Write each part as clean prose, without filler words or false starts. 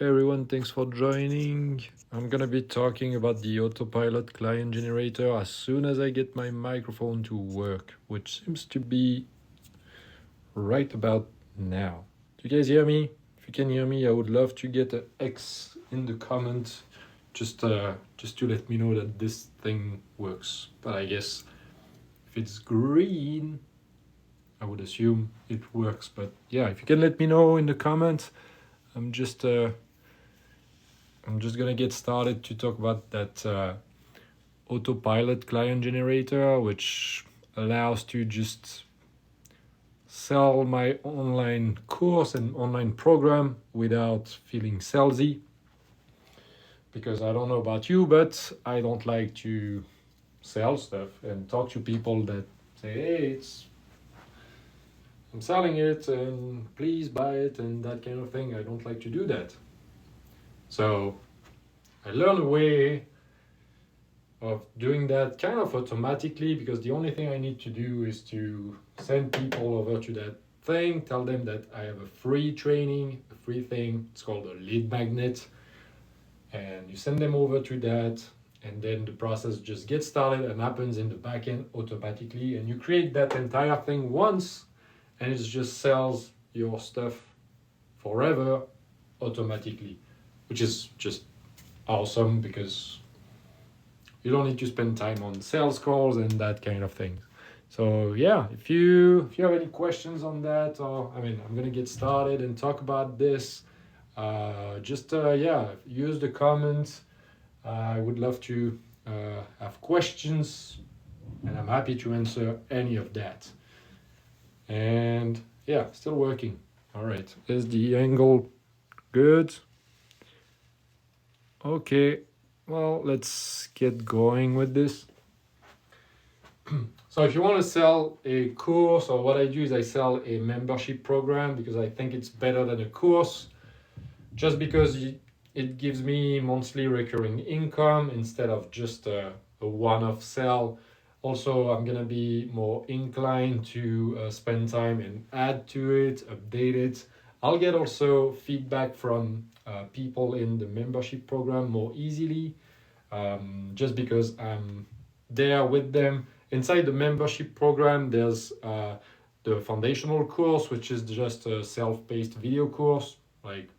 Hey everyone, thanks for joining. I'm gonna be talking about the Autopilot client generator as soon as I get my microphone to work, which seems to be right about now. Do you guys hear me? If you can hear me, I would love to get an X in the comment just to let me know that this thing works. But I guess if it's green, I would assume it works. But yeah, if you can let me know in the comments, I'm just gonna get started to talk about that Autopilot client generator, which allows to just sell my online course and online program without feeling salesy. Because I don't know about you, but I don't like to sell stuff and talk to people that say, hey, I'm selling it and please buy it and that kind of thing. I don't like to do that. So I learned a way of doing that kind of automatically, because the only thing I need to do is to send people over to that thing, tell them that I have a free training, a free thing. It's called a lead magnet. And you send them over to that, and then the process just gets started and happens in the backend automatically. And you create that entire thing once, and it just sells your stuff forever automatically, which is just awesome because you don't need to spend time on sales calls and that kind of thing. So yeah, if you have any questions on that, or I'm gonna get started and talk about this. Use the comments. I would love to have questions, and I'm happy to answer any of that. And yeah, still working. All right, is the angle good? Okay, well, let's get going with this. So if you want to sell a course, or what I do is I sell a membership program because I think it's better than a course, just because it gives me monthly recurring income instead of just a one-off sell. Also, I'm gonna be more inclined to spend time and add to it, update it. I'll get also feedback from people in the membership program more easily, just because I'm there with them. Inside the membership program, there's the foundational course, which is just a self-paced video course, like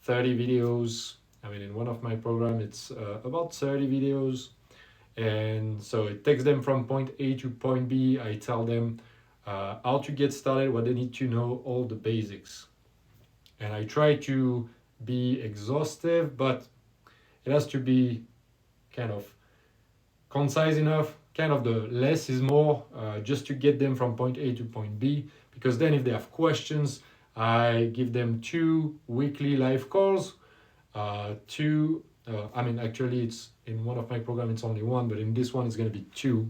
30 videos. In one of my programs, it's about 30 videos. And so it takes them from point A to point B. I tell them how to get started, what they need to know, all the basics. And I try to be exhaustive, but it has to be kind of concise enough, kind of the less is more, just to get them from point A to point B. Because then if they have questions, I give them 2 weekly live calls. Actually it's in one of my programs it's only 1, but in this one it's going to be 2.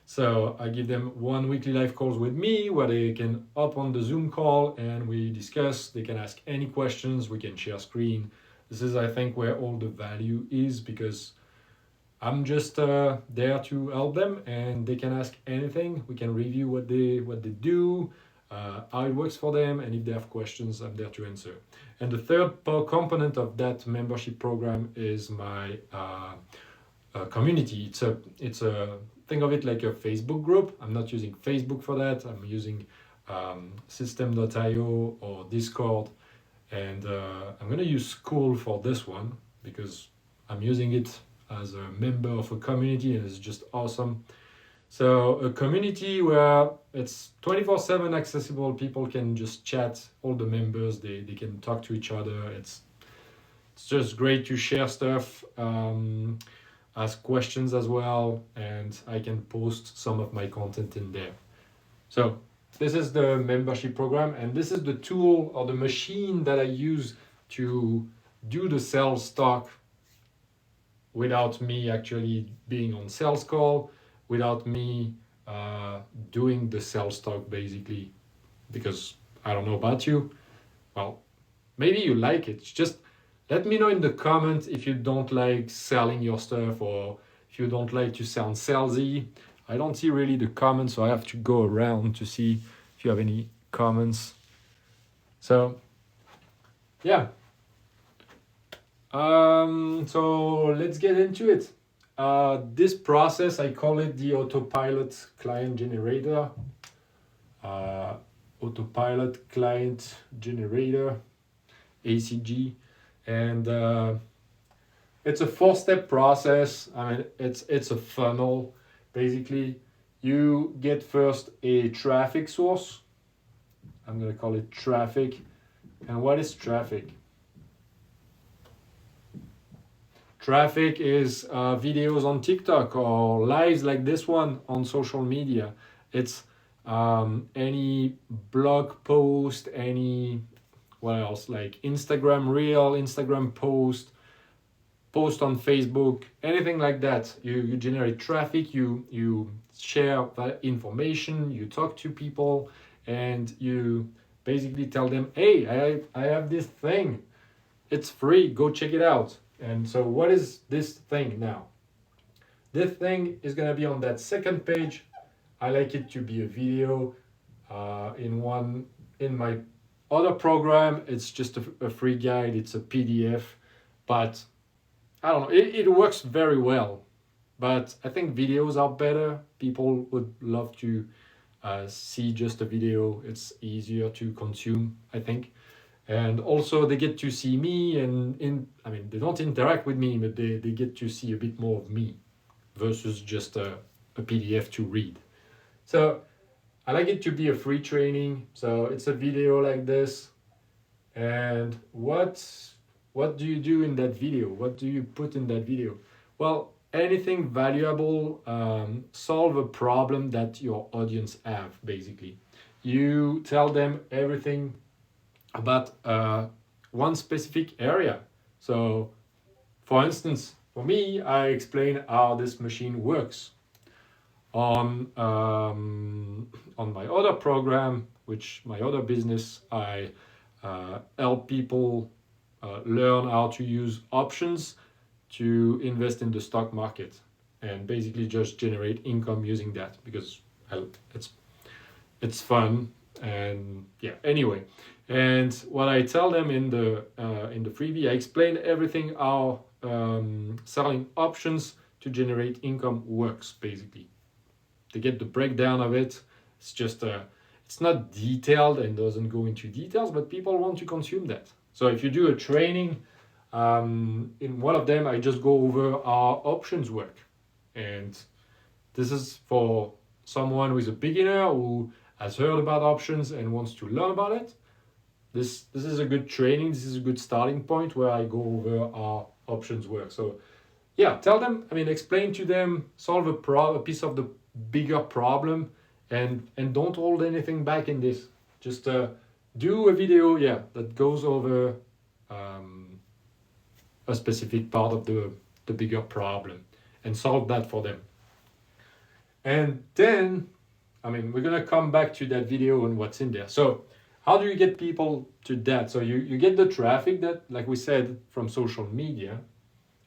So I give them 1 weekly live calls with me where they can hop on the Zoom call and we discuss. They can ask any questions, we can share screen. This is, I think, where all the value is, because I'm just there to help them, and they can ask anything. We can review what they do, how it works for them, and if they have questions, I'm there to answer. And the third component of that membership program is my community. It's a think of it like a Facebook group. I'm not using Facebook for that. I'm using System.io or Discord, and I'm gonna use School for this one because I'm using it as a member of a community, and it's just awesome. So a community where it's 24/7 accessible. People can just chat, all the members, they can talk to each other. It's just great to share stuff, ask questions as well, and I can post some of my content in there. So this is the membership program, and this is the tool or the machine that I use to do the sales talk without me actually being on sales call, without me doing the sales talk basically. Because I don't know about you, well, maybe you like it. Just let me know in the comments if you don't like selling your stuff, or if you don't like to sound salesy. I don't see really the comments, so I have to go around to see if you have any comments. So yeah, So let's get into it. This process, I call it the Autopilot Client Generator. Uh, Autopilot Client Generator, ACG. And it's a four-step process. I mean, it's a funnel. Basically, you get first a traffic source. I'm gonna call it traffic. And what is traffic? Traffic is videos on TikTok or lives like this one on social media. It's any blog post, any what else, like Instagram reel, Instagram post on Facebook, anything like that. You generate traffic, you share that information, you talk to people, and you basically tell them, hey, I have this thing. It's free, go check it out. And so what is this thing now? This thing is gonna be on that second page. I like it to be a video. In my other program, it's just a free guide, it's a PDF, but I don't know, it works very well. But I think videos are better. People would love to see just a video. It's easier to consume, I think. And also they get to see me, and I mean, they don't interact with me, but they get to see a bit more of me versus just a PDF to read. So I like it to be a free training. So it's a video like this. And what do you do in that video? What do you put in that video? Well, anything valuable, solve a problem that your audience have, basically. You tell them everything about one specific area. So, for instance, for me, I explain how this machine works. On my other program, which my other business, I help people learn how to use options to invest in the stock market and basically just generate income using that because it's fun. And yeah, anyway, and what I tell them in the freebie, I explain everything how selling options to generate income works. Basically, they get the breakdown of it. It's just it's not detailed and doesn't go into details, but people want to consume that. So if you do a training, in one of them I just go over how options work, and this is for someone who is a beginner who has heard about options and wants to learn about it. This is a good training. This is a good starting point where I go over how options work. So yeah, tell them. I mean, explain to them, solve a piece of the bigger problem, and don't hold anything back in this. Just do a video, yeah, that goes over a specific part of the bigger problem and solve that for them. And then, I mean, we're gonna come back to that video and what's in there. So how do you get people to that? So you get the traffic that, like we said, from social media.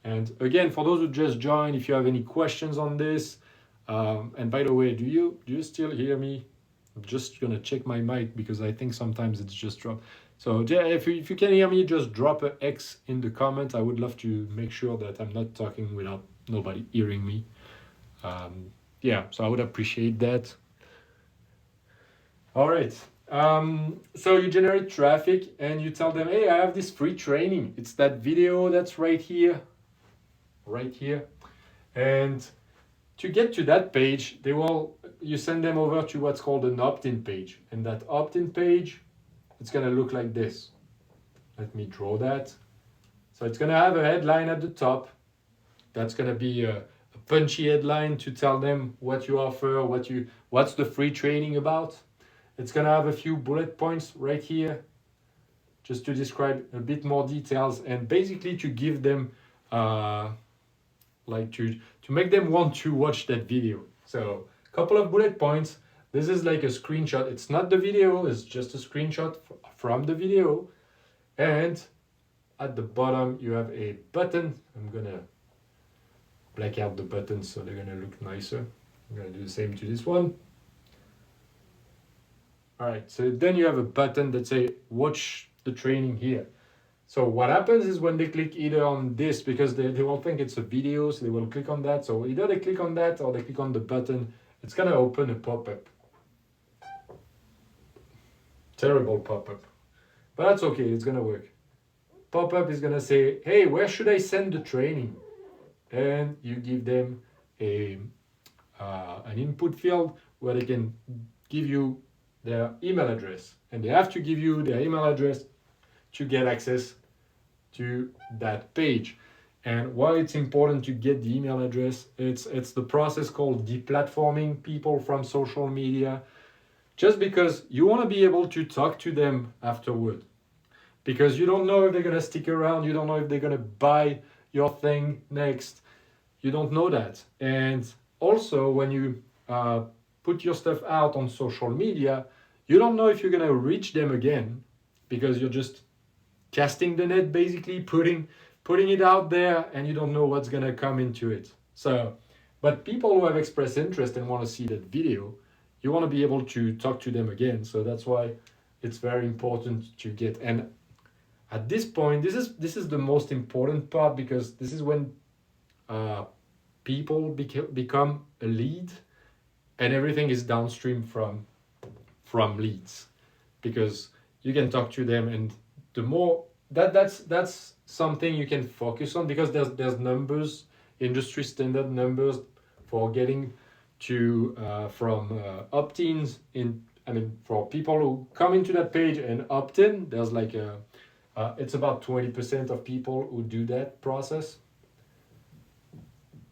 And again, for those who just joined, if you have any questions on this, and by the way, do you still hear me? I'm just gonna check my mic because I think sometimes it's just dropped. So yeah, if you can hear me, just drop a X in the comment. I would love to make sure that I'm not talking without nobody hearing me. Yeah, so I would appreciate that. All right. So you generate traffic and you tell them, hey, I have this free training. It's that video that's right here. And to get to that page, you send them over to what's called an opt-in page. And that opt-in page, it's gonna look like this. Let me draw that. So it's gonna have a headline at the top. That's gonna be a punchy headline to tell them what you offer, what's the free training about. It's gonna have a few bullet points right here, just to describe a bit more details and basically to give them, like to make them want to watch that video. So a couple of bullet points. This is like a screenshot. It's not the video, it's just a screenshot from the video. And at the bottom, you have a button. I'm gonna black out the buttons so they're gonna look nicer. I'm gonna do the same to this one. All right, so then you have a button that say watch the training here. So what happens is when they click either on this, because they will think it's a video, so they will click on that. So either they click on that or they click on the button, it's gonna open a pop-up. Terrible pop-up. But that's okay, it's gonna work. Pop-up is gonna say, hey, where should I send the training? And you give them an input field where they can give you their email address. And they have to give you their email address to get access to that page. And why it's important to get the email address, it's the process called deplatforming people from social media, just because you want to be able to talk to them afterward. Because you don't know if they're going to stick around, you don't know if they're going to buy your thing next, you don't know that. And also when you put your stuff out on social media, you don't know if you're going to reach them again, because you're just casting the net, basically putting it out there, and you don't know what's going to come into it. So, but people who have expressed interest and want to see that video, you want to be able to talk to them again. So that's why it's very important to get. And at this point, this is the most important part, because this is when people become a lead, and everything is downstream from leads, because you can talk to them, and the more that's something you can focus on, because there's numbers, industry standard numbers for getting to from opt-ins in. I mean, for people who come into that page and opt in, there's like it's about 20% of people who do that process.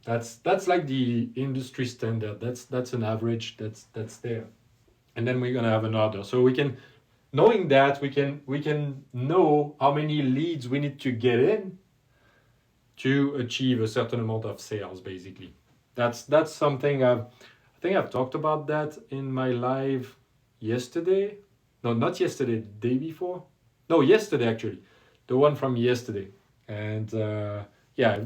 That's like the industry standard. That's an average. That's there, and then we're gonna have another. So we can, knowing that, we can know how many leads we need to get in to achieve a certain amount of sales. Basically, that's something I think I've talked about that in my live yesterday. No, not yesterday. The day before. No, yesterday actually. The one from yesterday. And yeah,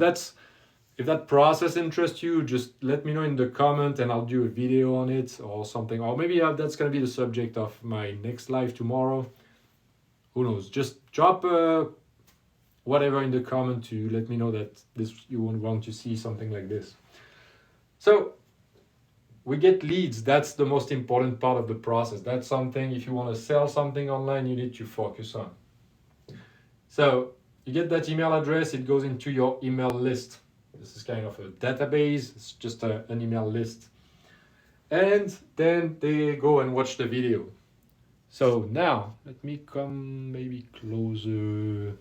if that process interests you, just let me know in the comment, and I'll do a video on it or something. Or maybe that's going to be the subject of my next live tomorrow. Who knows? Just drop whatever in the comment to let me know that you won't want to see something like this. So we get leads. That's the most important part of the process. That's something, if you want to sell something online, you need to focus on. So you get that email address, it goes into your email list. This is kind of a database, it's just an email list. And then they go and watch the video. So now, let me come maybe closer.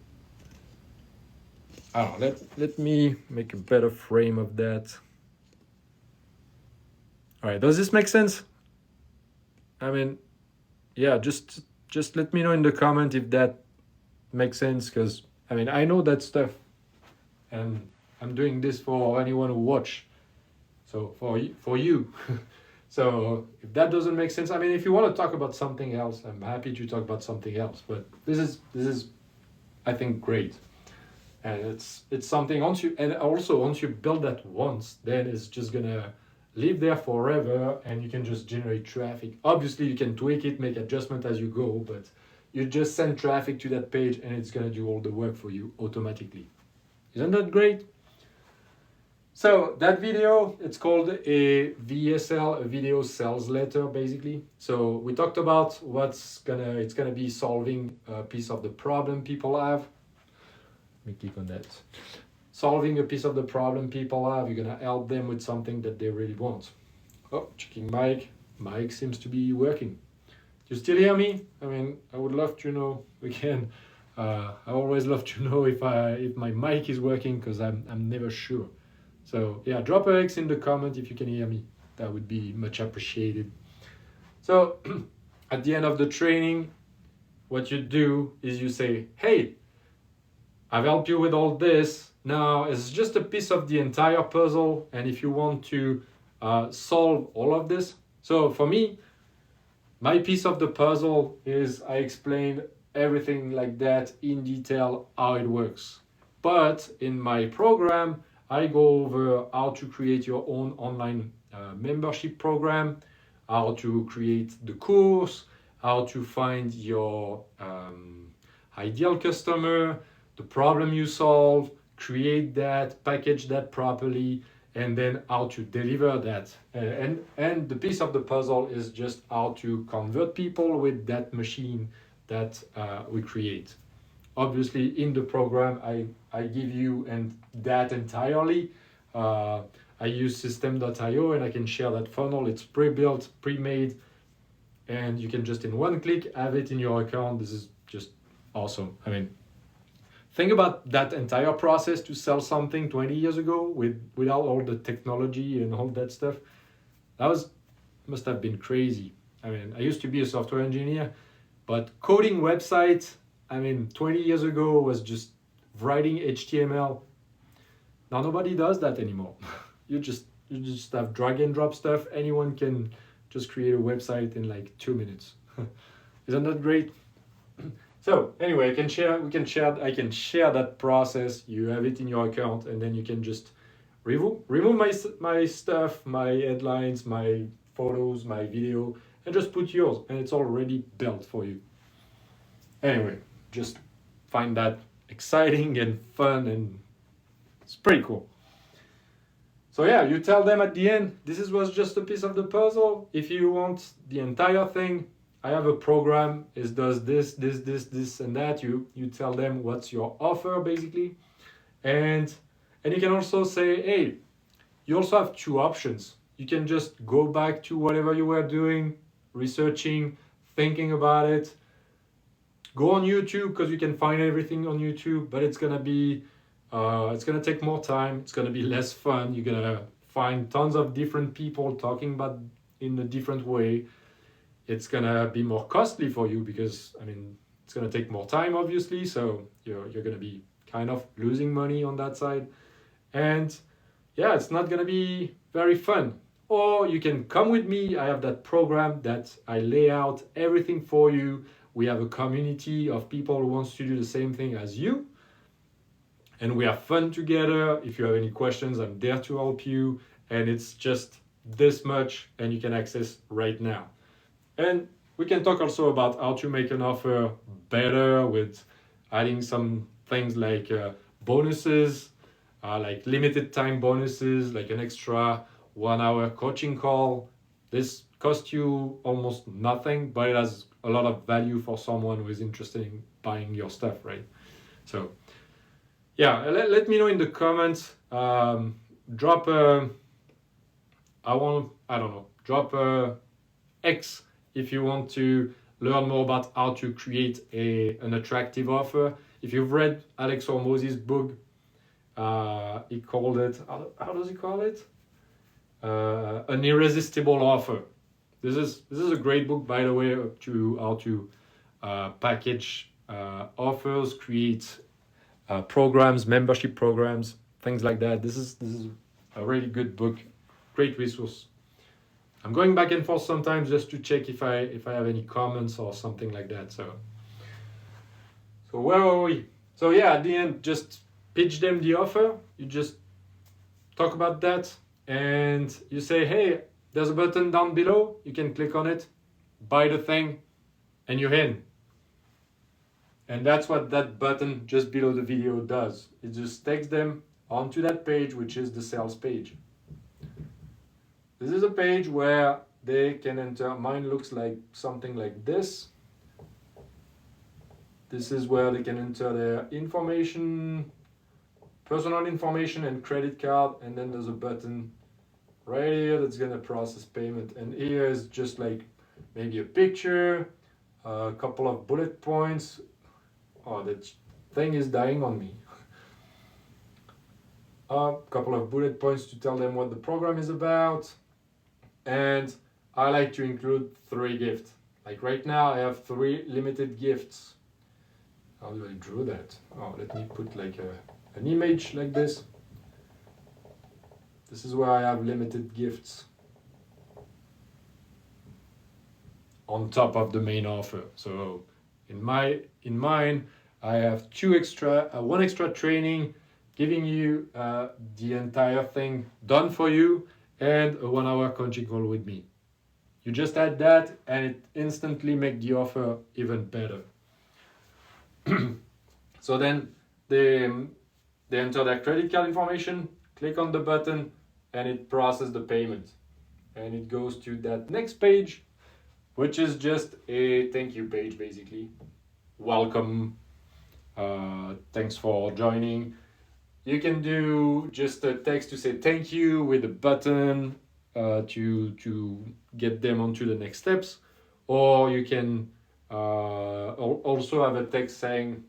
I don't know, let me make a better frame of that. All right, does this make sense? I mean, yeah, just let me know in the comment if that makes sense, because I mean, I know that stuff, and I'm doing this for anyone who watch. So for you. So if that doesn't make sense, I mean, if you want to talk about something else, I'm happy to talk about something else. But this is I think great. And it's something once you build that once, then it's just gonna live there forever, and you can just generate traffic. Obviously you can tweak it, make adjustment as you go, but you just send traffic to that page and it's gonna do all the work for you automatically. Isn't that great? So that video, it's called a VSL, a video sales letter, basically. So we talked about it's gonna be solving a piece of the problem people have. Let me click on that. Solving a piece of the problem people have, you're gonna help them with something that they really want. Oh, checking mic. Mic seems to be working. Do you still hear me? I mean, I would love to know again. I always love to know if my mic is working, because I'm never sure. So yeah, drop a X in the comment if you can hear me. That would be much appreciated. So at the end of the training, what you do is you say, hey, I've helped you with all this. Now it's just a piece of the entire puzzle. And if you want to solve all of this. So for me, my piece of the puzzle is I explained everything like that in detail, how it works. But in my program, I go over how to create your own online membership program, how to create the course, how to find your ideal customer, the problem you solve, create that, package that properly, and then how to deliver that. And the piece of the puzzle is just how to convert people with that machine that we create. Obviously, in the program, I give you that entirely. I use system.io and I can share that funnel. It's pre-built, pre-made, and you can just in one click have it in your account. This is just awesome. I mean, think about that entire process to sell something 20 years ago without all the technology and all that stuff. Must have been crazy. I mean, I used to be a software engineer, but coding websites, I mean, 20 years ago was just writing HTML. Now nobody does that anymore. You just have drag and drop stuff. Anyone can just create a website in like 2 minutes. Isn't that great? So anyway, I can share that process. You have it in your account, and then you can just remove my stuff, my headlines, my photos, my video, and just put yours, and it's already built for you. Anyway, just find that exciting and fun, and it's pretty cool. So yeah, you tell them at the end, this was just a piece of the puzzle. If you want the entire thing, I have a program. It does this, and that. You tell them what's your offer basically, and you can also say, hey, you also have two options. You can just go back to whatever you were doing, researching, thinking about it. Go on YouTube because you can find everything on YouTube, but it's gonna take more time. It's gonna be less fun. You're gonna find tons of different people talking about in a different way. It's gonna be more costly for you because I mean it's gonna take more time, obviously. So you're gonna be kind of losing money on that side, and yeah, it's not gonna be very fun. Or you can come with me. I have that program that I lay out everything for you. We have a community of people who wants to do the same thing as you. And we have fun together. If you have any questions, I'm there to help you. And it's just this much, and you can access right now. And we can talk also about how to make an offer better with adding some things like bonuses, like limited time bonuses, like an extra 1 hour coaching call. This costs you almost nothing, but it has a lot of value for someone who is interested in buying your stuff, right? So yeah, let me know in the comments. Drop a X if you want to learn more about how to create an attractive offer. If you've read Alex Hormozzi's book, he called it, how does he call it? An irresistible offer. This is a great book, by the way, to how to package offers, create programs, membership programs, things like that. This is a really good book, great resource. I'm going back and forth sometimes just to check if I have any comments or something like that. So where are we? So yeah, at the end, just pitch them the offer. You just talk about that, and you say, hey, there's a button down below. You can click on it, buy the thing, and you're in. And that's what that button just below the video does. It just takes them onto that page, which is the sales page. This is a page where they can enter. Mine looks like something like this. This is where they can enter their information, personal information and credit card, and then there's a button right here that's gonna process payment. And here is just like maybe a picture, a couple of bullet points. Oh, that thing is dying on me. A couple of bullet points to tell them what the program is about. And I like to include 3 gifts. Like right now I have 3 limited gifts. How do I draw that? Oh, let me put like an image like this. This is where I have limited gifts on top of the main offer. So in mine, I have 1 extra training, giving you the entire thing done for you, and a 1 hour coaching call with me. You just add that, and it instantly makes the offer even better. So then they enter their credit card information, click on the button, and it processes the payment. And it goes to that next page, which is just a thank you page, basically. Welcome, thanks for joining. You can do just a text to say thank you with a button to get them onto the next steps, or you can also have a text saying,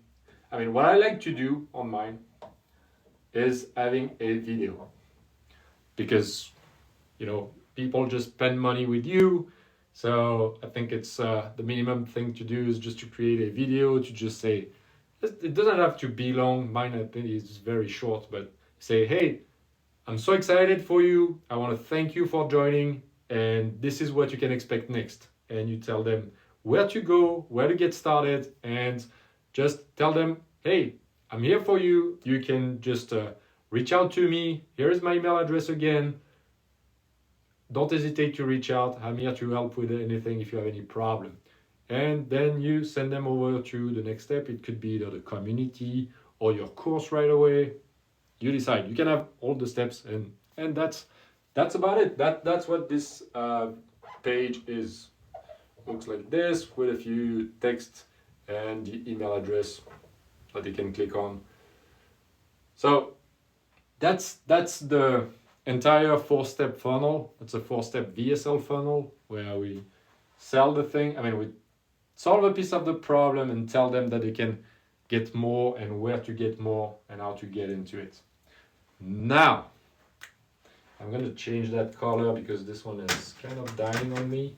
I mean, what I like to do on mine is having a video, because people just spend money with you. So I think it's the minimum thing to do is just to create a video to just say, it doesn't have to be long. Mine, I think, is very short, but say, hey, I'm so excited for you. I want to thank you for joining, and this is what you can expect next. And you tell them where to go, where to get started, and just tell them, hey, I'm here for you. You can just reach out to me. Here is my email address again. Don't hesitate to reach out. I'm here to help with anything if you have any problem. And then you send them over to the next step. It could be either the community or your course right away. You decide. You can have all the steps, and that's about it. That's what this page is. Looks like this, with a few text and the email address that you can click on. So that's the entire 4-step funnel. It's a 4-step VSL funnel where we sell the thing. I mean, we solve a piece of the problem and tell them that they can get more and where to get more and how to get into it. Now, I'm going to change that color because this one is kind of dying on me.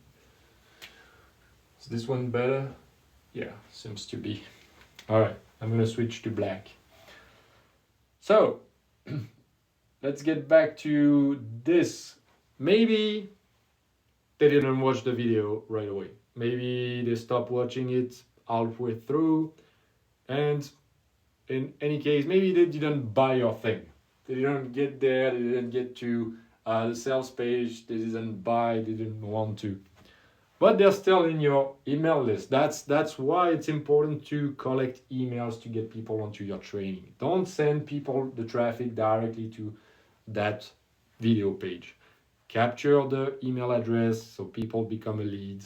Is this one better? Yeah, seems to be. All right, I'm going to switch to black. So, let's get back to this. Maybe they didn't watch the video right away. Maybe they stopped watching it halfway through. And in any case, maybe they didn't buy your thing. They didn't get there, they didn't get to the sales page, they didn't buy, they didn't want to. But they're still in your email list. That's why it's important to collect emails to get people onto your training. Don't send people the traffic directly to that video page. Capture the email address so people become a lead,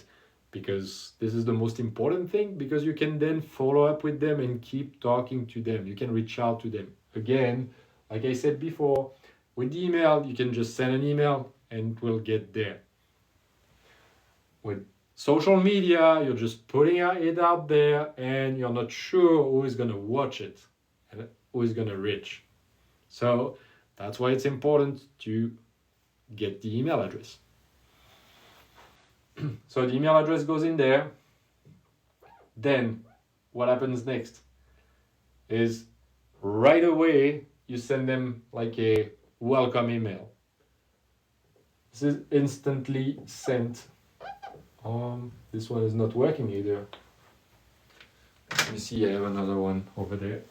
because this is the most important thing, because you can then follow up with them and keep talking to them. You can reach out to them. Again, like I said before, with the email, you can just send an email and it will get there. With social media, you're just putting it out there and you're not sure who is going to watch it and who is going to reach. So that's why it's important to get the email address. So the email address goes in there. Then what happens next is right away you send them like a welcome email. This is instantly sent. This one is not working either. Let me see, I have another one over there.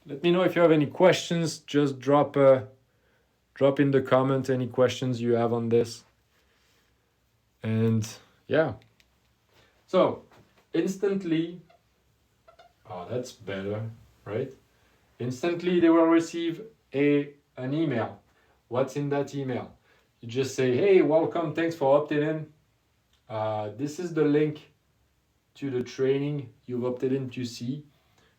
Let me know if you have any questions. Just drop in the comment any questions you have on this. And yeah. So instantly, that's better, right? Instantly they will receive an email. What's in that email? You just say, hey, welcome, thanks for opting in. This is the link to the training you've opted in to see.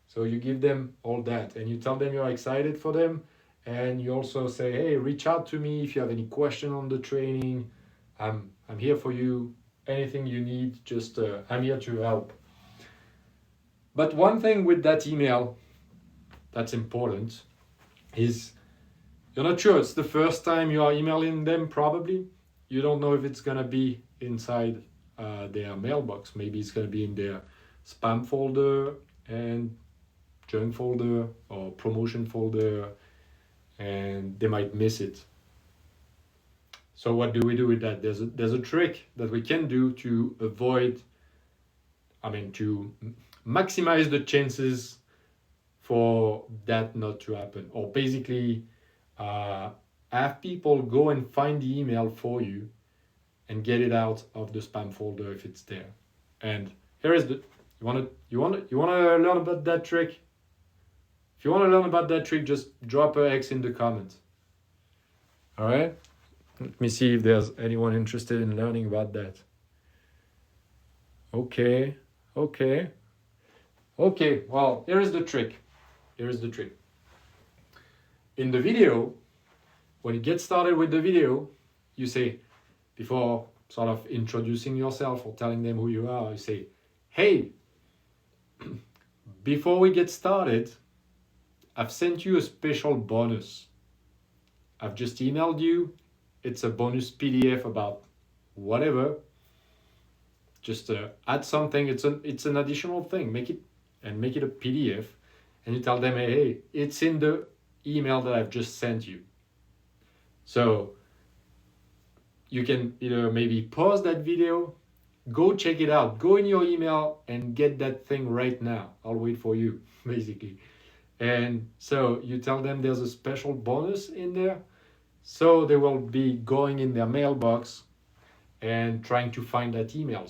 So you give them all that and you tell them you're excited for them. And you also say, hey, reach out to me if you have any question on the training. I'm here for you. Anything you need, just I'm here to help. But one thing with that email that's important is you're not sure. It's the first time you are emailing them, probably. You don't know if it's going to be inside their mailbox. Maybe it's going to be in their spam folder and junk folder or promotion folder, and they might miss it. So what do we do with that? There's a trick that we can do to avoid, to maximize the chances for that not to happen. Or basically have people go and find the email for you and get it out of the spam folder if it's there. And here is You wanna learn about that trick? If you wanna learn about that trick, just drop a X in the comments. All right. Let me see if there's anyone interested in learning about that. Okay. Okay. Okay. Well, here is the trick. Here is the trick. In the video, when you get started with the video, you say, before sort of introducing yourself or telling them who you are, you say, hey, before we get started, I've sent you a special bonus. I've just emailed you. It's a bonus PDF about whatever. Just add something. It's an additional thing. Make it a PDF, and you tell them, hey, it's in the email that I've just sent you. So you can either maybe pause that video, go check it out, go in your email and get that thing right now. I'll wait for you, basically. And so you tell them there's a special bonus in there. So they will be going in their mailbox and trying to find that email.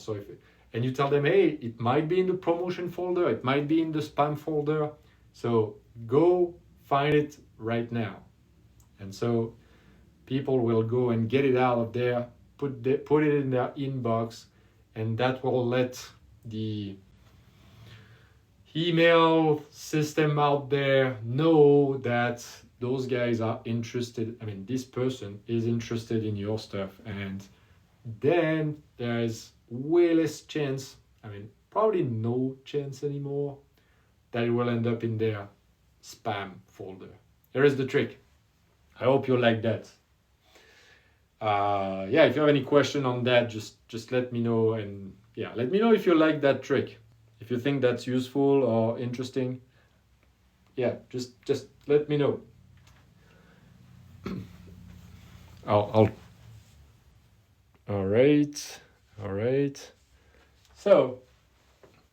And you tell them, hey, it might be in the promotion folder, it might be in the spam folder. So go find it right now. And so people will go and get it out of there, put it in their inbox, and that will let the email system out there know that those guys are interested. I mean, this person is interested in your stuff, and then there's way less chance, I mean, probably no chance anymore, that it will end up in their spam folder. Here is the trick. I hope you like that. Yeah, if you have any question on that, just let me know, and yeah, let me know if you like that trick. If you think that's useful or interesting, yeah, just let me know. All right. So,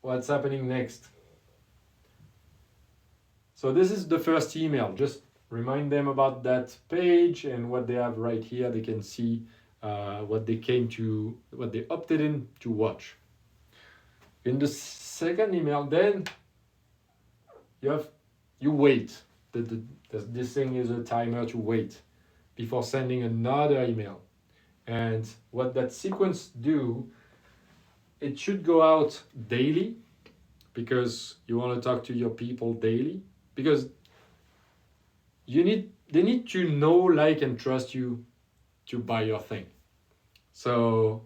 what's happening next? So this is the first email. Just remind them about that page and what they have right here. They can see what they opted in to watch. In the second email, then you wait. This thing is a timer to wait before sending another email. And what that sequence do, it should go out daily, because you want to talk to your people daily, because they need to know, like, and trust you to buy your thing. So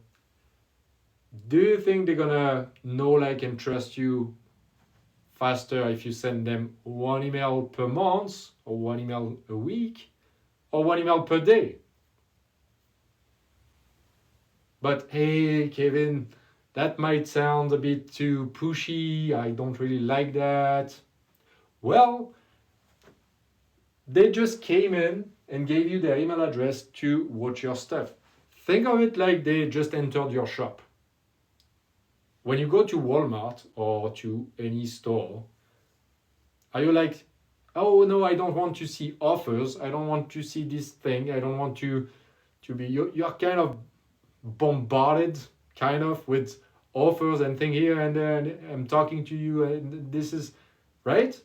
do you think they're gonna know, like, and trust you faster if you send them one email per month, or one email a week, or one email per day? But hey, Kevin, that might sound a bit too pushy. I don't really like that. Well, they just came in and gave you their email address to watch your stuff. Think of it like they just entered your shop. When you go to Walmart or to any store, are you like, oh no, I don't want to see offers, I don't want to see this thing, I don't want to be, you're kind of bombarded kind of with offers and thing here and there, and I'm talking to you, and this is right.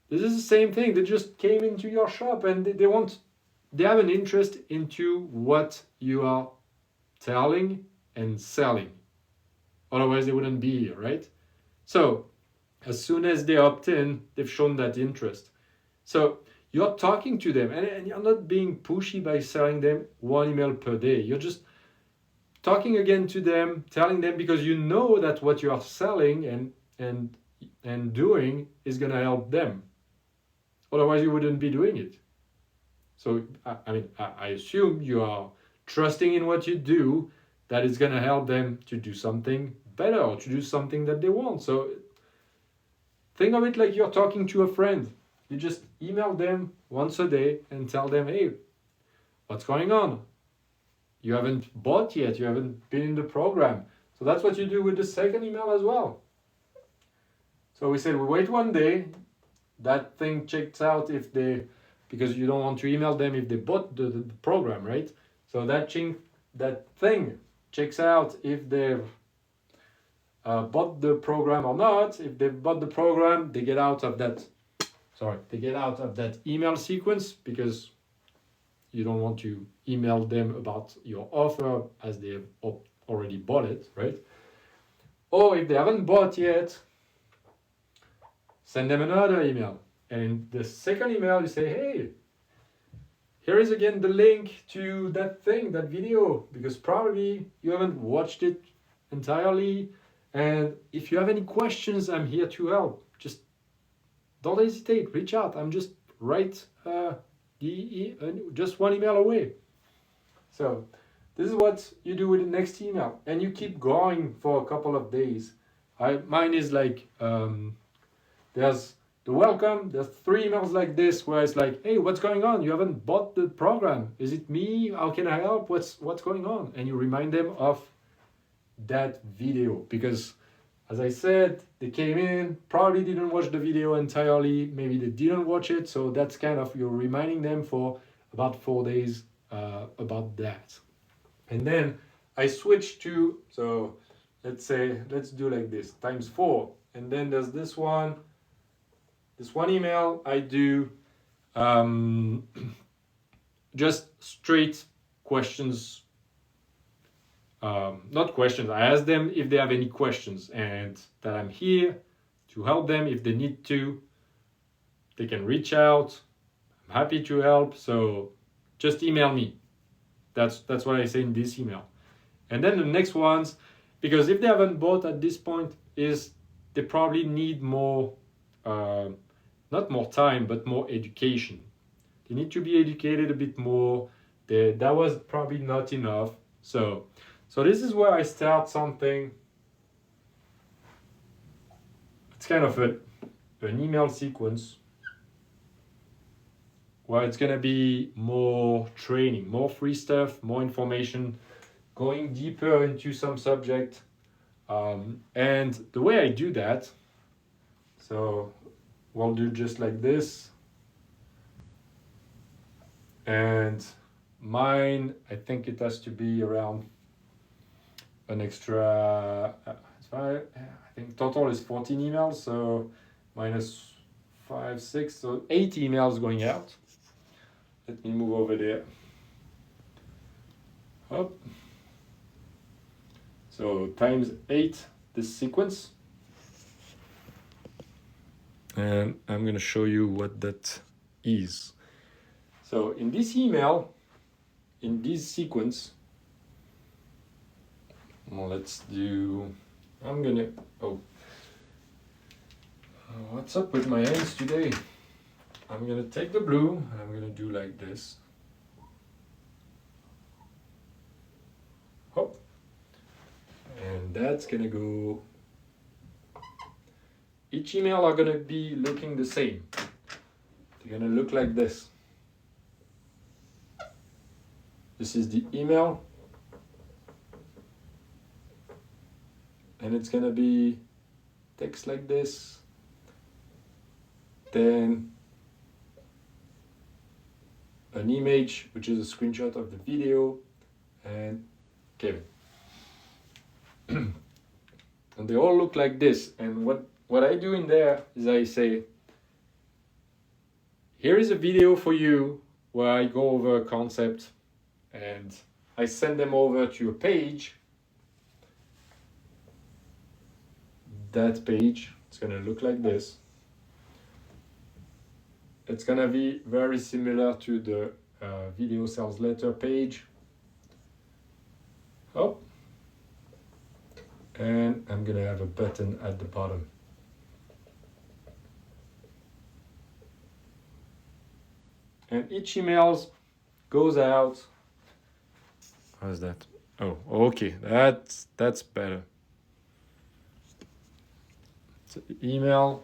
This is the same thing. They just came into your shop and they have an interest into what you are telling and selling. Otherwise they wouldn't be here, right? So as soon as they opt in, they've shown that interest. So you're talking to them, and you're not being pushy by selling them one email per day. You're just talking again to them, telling them, because you know that what you are selling and doing is going to help them. Otherwise you wouldn't be doing it. So I assume you are trusting in what you do, that it's going to help them to do something better or to do something that they want. So think of it like you're talking to a friend. You just email them once a day and tell them, hey, what's going on? You haven't bought yet, you haven't been in the program. So that's what you do with the second email as well. So we said we wait one day, that thing checks out because you don't want to email them if they bought the program, right? So that thing checks out if they've bought the program or not. If they bought the program, they get out of that. They get out of that email sequence because you don't want to email them about your offer as they have already bought it, right? Or if they haven't bought yet, send them another email. And in the second email, you say, hey, here is again the link to that thing, that video, because probably you haven't watched it entirely. And if you have any questions, I'm here to help. Just don't hesitate, reach out. I'm just just one email away. So this is what you do with the next email, and you keep going for a couple of days. Mine is like there's the welcome. There's 3 emails like this where it's like, hey, what's going on? You haven't bought the program. Is it me? How can I help? What's going on? And you remind them of that video because, as I said, they came in, probably didn't watch the video entirely, maybe they didn't watch it, so that's kind of, you're reminding them for about 4 days about that. And then I switch to, so let's do like this, times 4. And then there's this one email I do just straight questions. Not questions. I ask them if they have any questions and that I'm here to help them if they need to. They can reach out. I'm happy to help. So just email me. That's what I say in this email. And then the next ones, because if they haven't bought at this point, is they probably need more, not more time, but more education. They need to be educated a bit more. That was probably not enough. So this is where I start something. It's kind of an email sequence where it's gonna be more training, more free stuff, more information, going deeper into some subject. And the way I do that, so we'll do just like this. And mine, I think it has to be around an extra, I think total is 14 emails, so minus 5, 6, so 8 emails going out. Let me move over there. Up. So times 8 this sequence. And I'm going to show you what that is. So in this email, in this sequence, let's do, what's up with my hands today? I'm gonna take the blue and I'm gonna do like this. Hop. And that's gonna go, each email are gonna be looking the same. They're gonna look like this. This is the email. And it's gonna be text like this. Then an image, which is a screenshot of the video, and Kevin. And they all look like this. And what I do in there is I say, here is a video for you where I go over a concept and I send them over to a page. That page, it's gonna look like this. It's gonna be very similar to the video sales letter page. Oh, and I'm gonna have a button at the bottom. And each email goes out. How's that? Oh, okay, that's better. It's an email,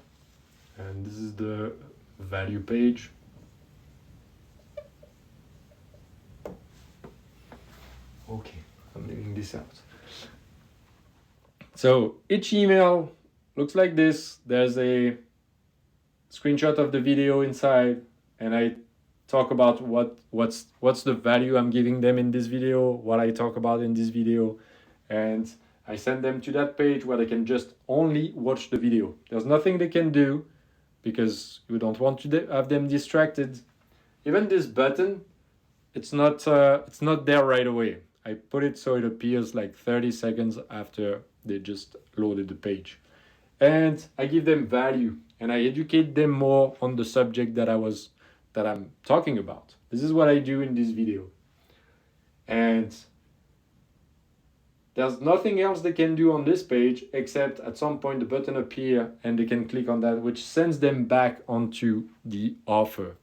and this is the value page. Okay, I'm leaving this out. So each email looks like this. There's a screenshot of the video inside, and I talk about what's the value I'm giving them in this video, what I talk about in this video, and I send them to that page where they can just only watch the video. There's nothing they can do because you don't want to have them distracted. Even this button, it's not there right away. I put it so it appears like 30 seconds after they just loaded the page. And I give them value and I educate them more on the subject that I'm talking about. This is what I do in this video. And there's nothing else they can do on this page except at some point the button appear and they can click on that, which sends them back onto the offer.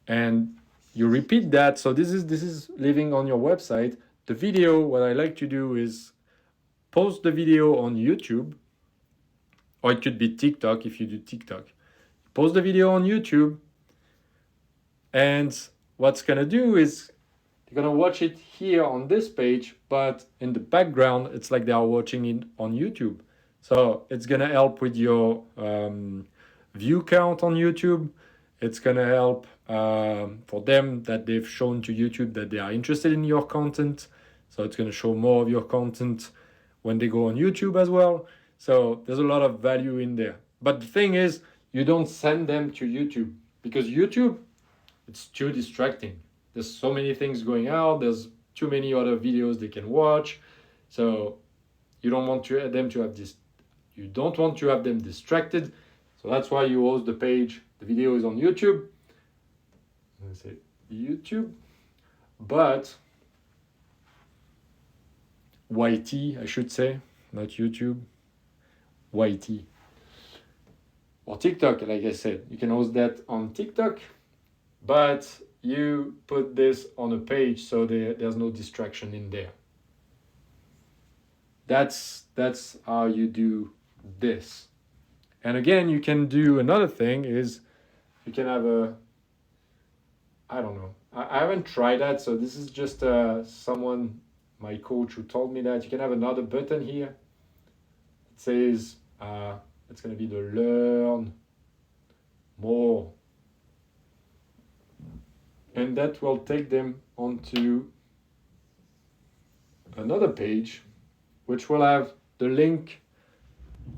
And you repeat that. So this is living on your website. The video, what I like to do is post the video on YouTube, or it could be TikTok if you do TikTok. Post the video on YouTube, and what's gonna do is they're gonna watch it here on this page, but in the background, it's like they are watching it on YouTube. So it's gonna help with your view count on YouTube. It's gonna help for them that they've shown to YouTube that they are interested in your content. So it's gonna show more of your content when they go on YouTube as well. So there's a lot of value in there. But the thing is, you don't send them to YouTube because YouTube, it's too distracting. There's so many things going out. There's too many other videos they can watch. So you don't want them to have this. You don't want to have them distracted. So that's why you host the page. The video is on YouTube. I say YouTube, but YT, I should say, not YouTube. YT or TikTok, like I said, you can host that on TikTok, but you put this on a page so there's no distraction in there. That's how you do this. And again, you can do another thing is you can have I don't know. I haven't tried that, so this is just someone, my coach, who told me that you can have another button here. It says it's going to be the learn more. And that will take them onto another page, which will have the link,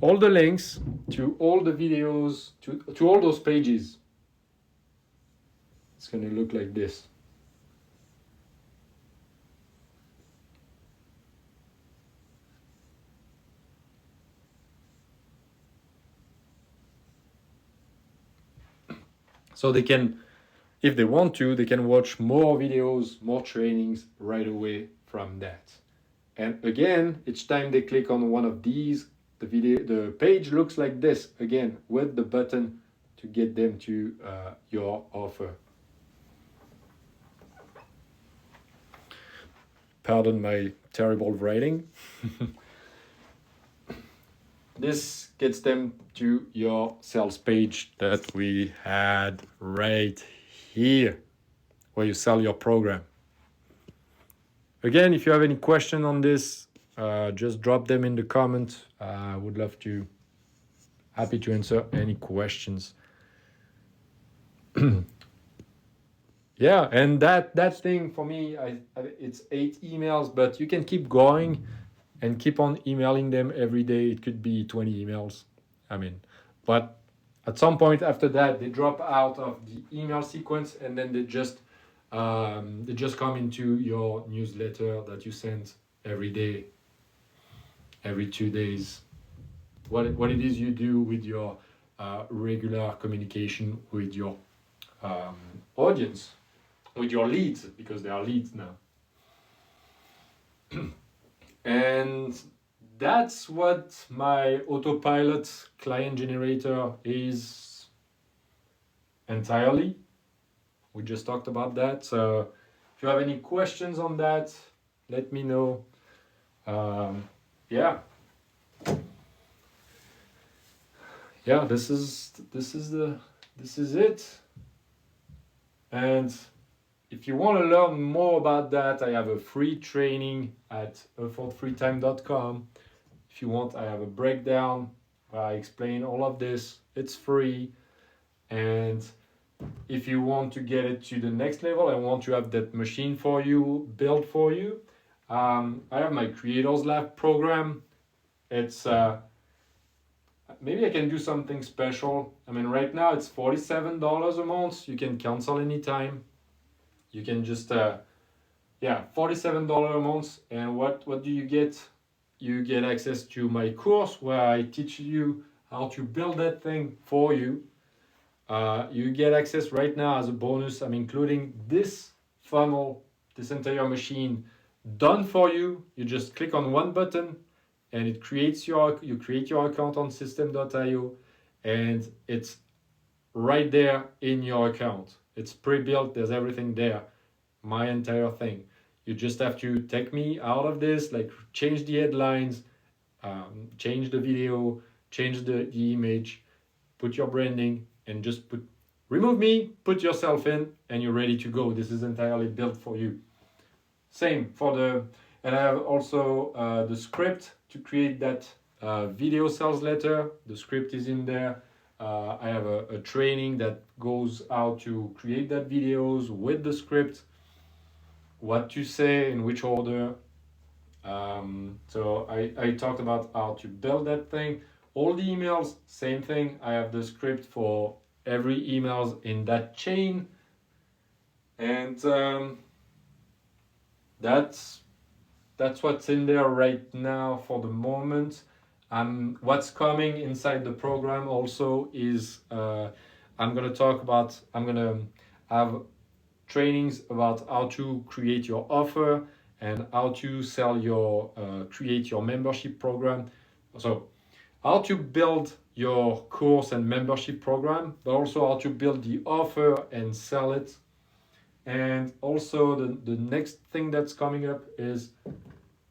all the links to all the videos, to all those pages. It's going to look like this. So they can, if they want to, they can watch more videos, more trainings right away from that. And again, each time they click on one of these, the page looks like this, again, with the button to get them to your offer. Pardon my terrible writing. This gets them to your sales page that we had right here, where you sell your program. Again, if you have any question on this, just drop them in the comments. I would love to, happy to answer any questions. Yeah, and that thing for me, it's 8 emails, but you can keep going and keep on emailing them every day. It could be 20 emails. But at some point after that, they drop out of the email sequence and then they just come into your newsletter that you send every day, every 2 days. What it is you do with your regular communication with your audience, with your leads, because they are leads now. And that's what my Autopilot client generator is entirely. We just talked about that. So if you have any questions on that, let me know. Yeah, this is it. And if you want to learn more about that, I have a free training at affordfreetime.com. If you want, I have a breakdown where I explain all of this. It's free. And if you want to get it to the next level and want to have that machine for you, built for you, I have my Creators Lab program. It's maybe I can do something special. I mean, right now it's $47 a month. You can cancel anytime. You can just yeah, $47 a month. And what do you get? You get access to my course where I teach you how to build that thing for you. You get access right now as a bonus. I'm including this funnel, this entire machine done for you. You just click on one button and it creates you create your account on system.io, and it's right there in your account. It's pre-built, there's everything there, my entire thing. You just have to take me out of this, like change the headlines, change the video, change the image, put your branding, and just remove me, put yourself in, and you're ready to go. This is entirely built for you. Same for and I have also the script to create that video sales letter. The script is in there. I have a training that goes how to create that videos with the script, what to say, in which order. So I talked about how to build that thing. All the emails, same thing. I have the script for every emails in that chain. And that's what's in there right now for the moment. What's coming inside the program also is I'm gonna have trainings about how to create your offer and how to sell create your membership program. So how to build your course and membership program, but also how to build the offer and sell it. And also the next thing that's coming up is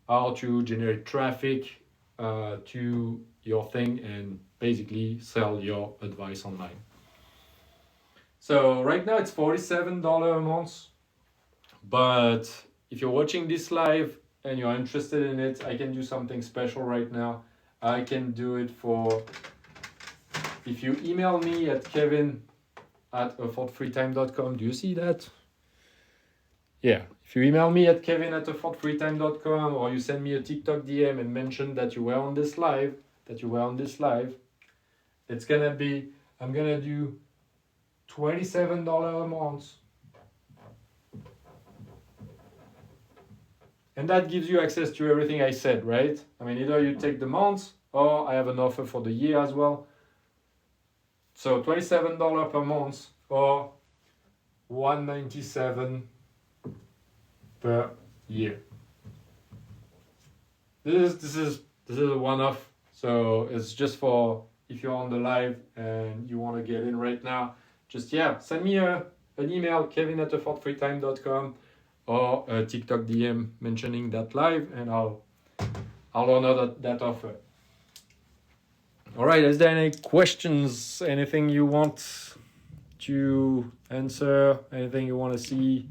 how to generate traffic to your thing and basically sell your advice online. So right now it's $47 a month, but if you're watching this live and you're interested in it, I can do something special right now. I can do it for, if you email me at kevin@affordfreetime.com. Do you see that? Yeah, if you email me at kevin@affordfreetime.com, or you send me a TikTok DM and mention that you were on this live, it's gonna be, I'm gonna do $27 a month. And that gives you access to everything I said, right? I mean, either you take the month or I have an offer for the year as well. So $27 per month or $197 per year. This is a one-off, so it's just for if you're on the live and you want to get in right now. Just send me an email, kevin@affordfreetime.com, or a TikTok DM mentioning that live, and I'll honor that offer. All right, is there any questions? Anything you want to answer? Anything you want to see?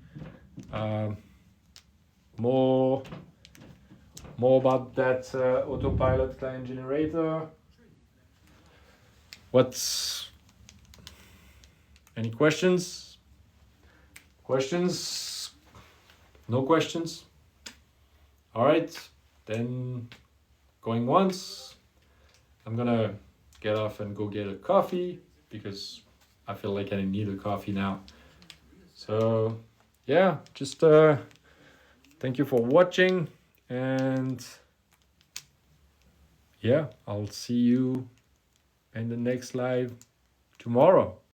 More about that Autopilot client generator? Any questions? Questions? No questions? All right, then going once. I'm gonna get off and go get a coffee because I feel like I need a coffee now. So just thank you for watching, and I'll see you in the next live tomorrow.